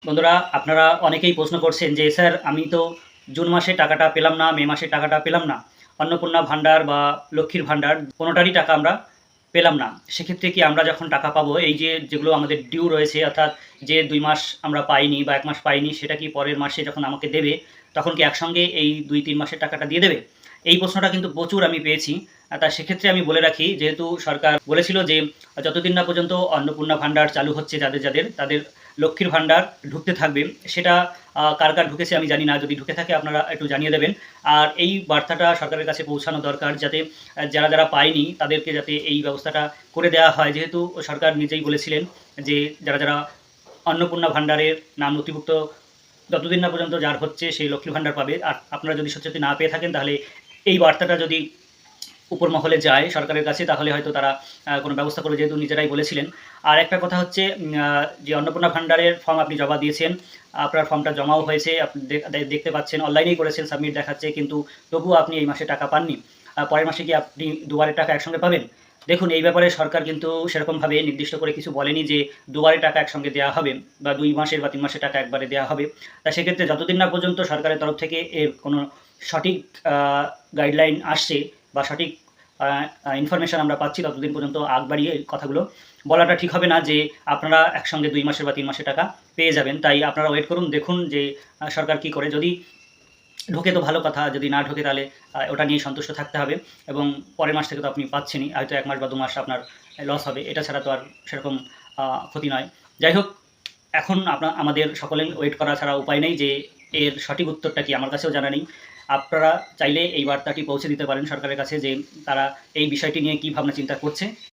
বন্ধুরা, আপনারা অনেকেই প্রশ্ন করছেন যে স্যার আমি তো জুন মাসে টাকাটা পেলাম না, মে মাসে টাকাটা পেলাম না। অন্নপূর্ণা ভান্ডার বা লক্ষ্মীর ভান্ডার কোনোটারই টাকা আমরা পেলাম না। সেক্ষেত্রে কি আমরা যখন টাকা পাবো এই যে যেগুলো আমাদের ডিউ রয়েছে, অর্থাৎ যে ২ মাস আমরা পাইনি বা ১ মাস পাইনি, সেটা কি পরের মাসে যখন আমাকে দেবে তখন কি একসঙ্গে এই ২-৩ মাসের টাকাটা দিয়ে দেবে? এই প্রশ্নটা কিন্তু প্রচুর আমি পেয়েছি। তা সেক্ষেত্রে আমি বলে রাখি, যেহেতু সরকার বলেছিল যে যতদিন না পর্যন্ত অন্নপূর্ণা ভান্ডার চালু হচ্ছে যাদের তাদের লক্ষ্মীর ভান্ডার ঢুকতে থাকবে। সেটা কার ঢুকেছে আমি জানি না। যদি ঢুকে থাকে আপনারা একটু জানিয়ে দেবেন। আর এই বার্তাটা সরকারের কাছে পৌঁছানো দরকার, যাতে যারা পায়নি তাদেরকে যাতে এই ব্যবস্থাটা করে দেওয়া হয়। যেহেতু সরকার নিজেই বলেছিলেন যে যারা অন্নপূর্ণা ভান্ডারের নাম নথিভুক্ত যতদিন না পর্যন্ত যার হচ্ছে সেই লক্ষ্মীর ভান্ডার পাবে। আর আপনারা যদি সত্যি না পেয়ে থাকেন, তাহলে এই বার্তাটা যদি উপর মহলে যায় সরকারের কাছে, তাহলে হয়তো তারা কোনো ব্যবস্থা করবে, যেহেতু নিজেরাই বলেছিলেন। আর একটা কথা হচ্ছে, যে অন্নপূর্ণা ভান্ডারের ফর্ম আপনি জমা দিয়েছেন, আপনার ফর্মটা জমাও হয়েছে, আপনি দেখতে পাচ্ছেন, অনলাইনেই করেছেন, সাবমিট দেখাচ্ছে, কিন্তু তবুও আপনি এই মাসে টাকা পাননি। পরের মাসে কি আপনি দুবারের টাকা একসঙ্গে পাবেন? দেখুন, এই ব্যাপারে সরকার কিন্তু সেরকমভাবে নির্দিষ্ট করে কিছু বলেনি যে দুবারে টাকা একসঙ্গে দেওয়া হবে বা ২ মাসের বা ৩ মাসের টাকা একবারে দেওয়া হবে। তা সেক্ষেত্রে যতদিন না পর্যন্ত সরকারের তরফ থেকে এর কোনো সঠিক গাইডলাইন আসছে বা সঠিক ইনফরমেশন আমরা পাচ্ছি, ততদিন পর্যন্ত আগ বাড়িয়ে এই কথাগুলো বলাটা ঠিক হবে না যে আপনারা একসঙ্গে ২ মাসের বা ৩ মাসের টাকা পেয়ে যাবেন। তাই আপনারা ওয়েট করুন, দেখুন যে সরকার কী করে। যদি ঢোকে তো ভালো কথা, যদি না ঢোকে তাহলে ওটা নিয়ে সন্তুষ্ট থাকতে হবে। এবং পরের মাস থেকে তো আপনি পাচ্ছেনই, হয়তো ১ মাস বা ২ মাস আপনার লস হবে। এটা ছাড়া তো আর সেরকম ক্ষতি নয়। যাই হোক, এখন আমাদের সকলের ওয়েট করা ছাড়া উপায় নেই যে এর সঠিক উত্তরটা কি, আমার কাছেও জানা নেই। আপনারা চাইলে এই বার্তাটি পৌঁছে দিতে পারেন সরকারের কাছে যে তারা এই বিষয়টি নিয়ে কী ভাবনা চিন্তা করছে।